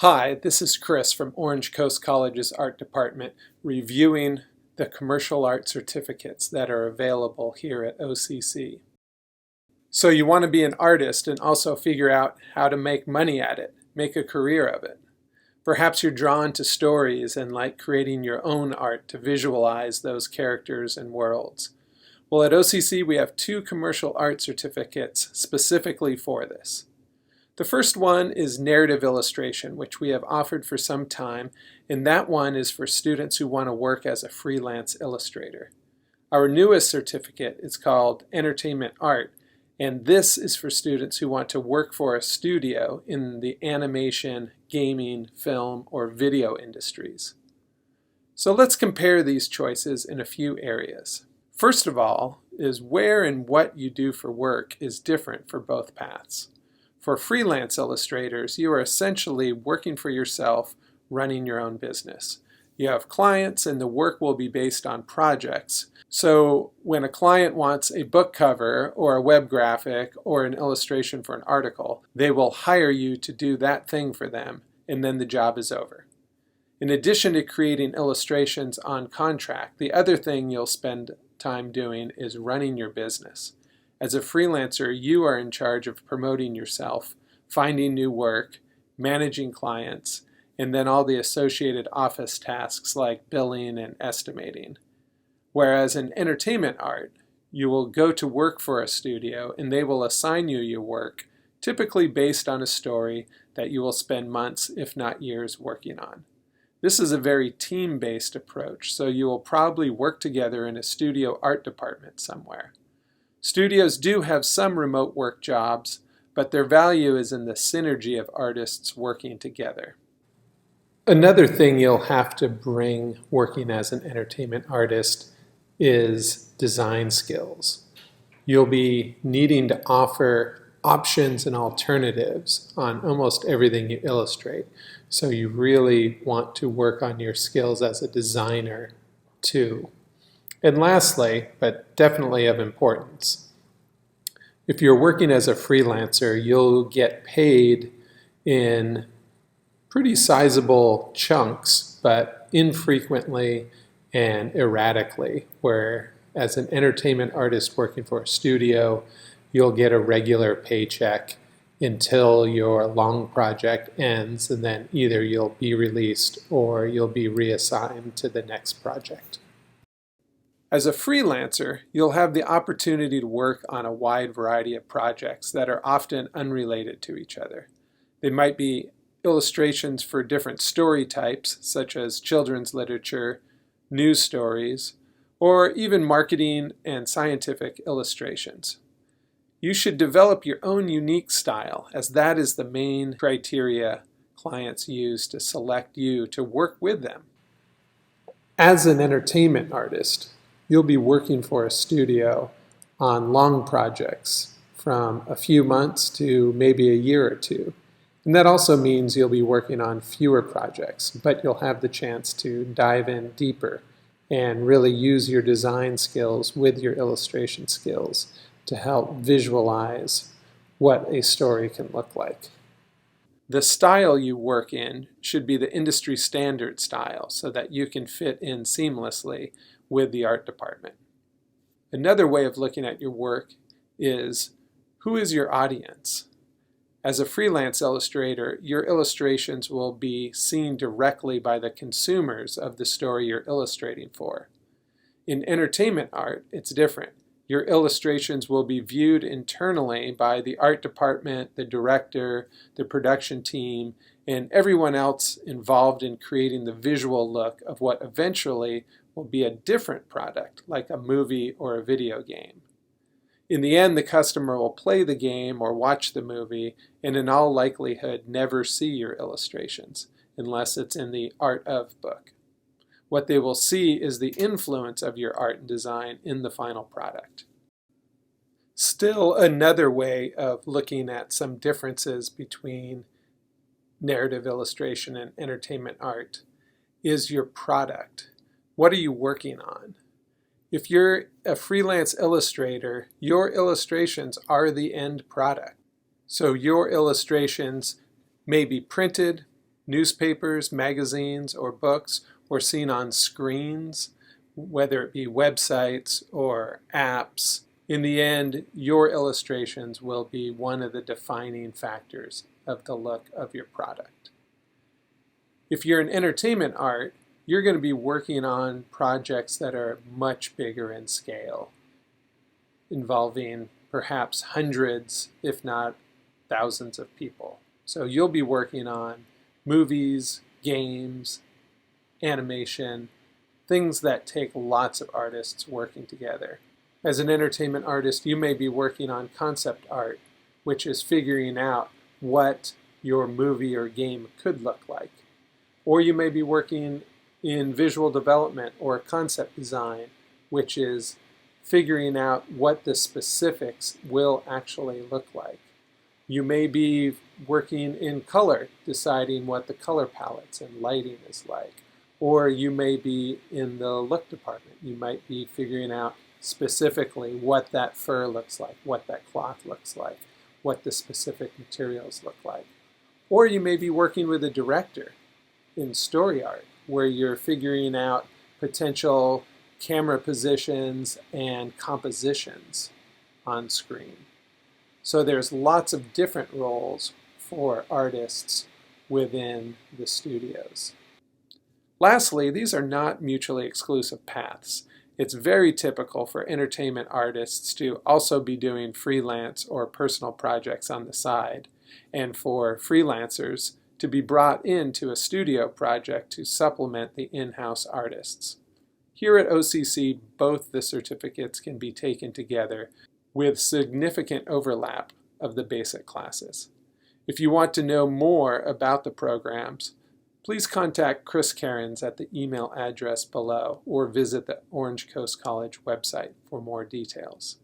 Hi, this is Chris from Orange Coast College's Art Department reviewing the commercial art certificates that are available here at OCC. So you want to be an artist and also figure out how to make money at it, make a career of it. Perhaps you're drawn to stories and like creating your own art to visualize those characters and worlds. Well, at OCC we have 2 commercial art certificates specifically for this. The first one is narrative illustration, which we have offered for some time, and that one is for students who want to work as a freelance illustrator. Our newest certificate is called entertainment art, and this is for students who want to work for a studio in the animation, gaming, film, or video industries. So let's compare these choices in a few areas. First of all, is where and what you do for work is different for both paths. For freelance illustrators, you are essentially working for yourself, running your own business. You have clients and the work will be based on projects. So when a client wants a book cover or a web graphic or an illustration for an article, they will hire you to do that thing for them, and then the job is over. In addition to creating illustrations on contract, the other thing you'll spend time doing is running your business. As a freelancer, you are in charge of promoting yourself, finding new work, managing clients, and then all the associated office tasks like billing and estimating. Whereas in entertainment art, you will go to work for a studio and they will assign you your work, typically based on a story that you will spend months, if not years, working on. This is a very team-based approach, so you will probably work together in a studio art department somewhere. Studios do have some remote work jobs, but their value is in the synergy of artists working together. Another thing you'll have to bring working as an entertainment artist is design skills. You'll be needing to offer options and alternatives on almost everything you illustrate. So you really want to work on your skills as a designer too. And lastly, but definitely of importance, if you're working as a freelancer, you'll get paid in pretty sizable chunks, but infrequently and erratically, where as an entertainment artist working for a studio, you'll get a regular paycheck until your long project ends, and then either you'll be released or you'll be reassigned to the next project. As a freelancer, you'll have the opportunity to work on a wide variety of projects that are often unrelated to each other. They might be illustrations for different story types, such as children's literature, news stories, or even marketing and scientific illustrations. You should develop your own unique style, as that is the main criteria clients use to select you to work with them. As an entertainment artist, you'll be working for a studio on long projects from a few months to maybe a year or two. And that also means you'll be working on fewer projects, but you'll have the chance to dive in deeper and really use your design skills with your illustration skills to help visualize what a story can look like. The style you work in should be the industry standard style so that you can fit in seamlessly with the art department. Another way of looking at your work is, who is your audience? As a freelance illustrator, your illustrations will be seen directly by the consumers of the story you're illustrating for. In entertainment art, it's different. Your illustrations will be viewed internally by the art department, the director, the production team, and everyone else involved in creating the visual look of what eventually will be a different product, like a movie or a video game. In the end, the customer will play the game or watch the movie, and in all likelihood never see your illustrations, unless it's in the art of book. What they will see is the influence of your art and design in the final product. Still, another way of looking at some differences between narrative illustration and entertainment art is your product. What are you working on? If you're a freelance illustrator, your illustrations are the end product. So your illustrations may be printed, newspapers, magazines, or books, or seen on screens, whether it be websites or apps. In the end, your illustrations will be one of the defining factors of the look of your product. If you're in entertainment art, you're going to be working on projects that are much bigger in scale, involving perhaps hundreds, if not thousands of people. So you'll be working on movies, games, animation, things that take lots of artists working together. As an entertainment artist, you may be working on concept art, which is figuring out what your movie or game could look like. Or you may be working in visual development or concept design, which is figuring out what the specifics will actually look like. You may be working in color, deciding what the color palettes and lighting is like. Or you may be in the look department. You might be figuring out specifically what that fur looks like, what that cloth looks like, what the specific materials look like. Or you may be working with a director in story art, where you're figuring out potential camera positions and compositions on screen. So there's lots of different roles for artists within the studios. Lastly, these are not mutually exclusive paths. It's very typical for entertainment artists to also be doing freelance or personal projects on the side, and for freelancers to be brought into a studio project to supplement the in-house artists. Here at OCC, both the certificates can be taken together with significant overlap of the basic classes. If you want to know more about the programs, please contact Chris Cairns at the email address below or visit the Orange Coast College website for more details.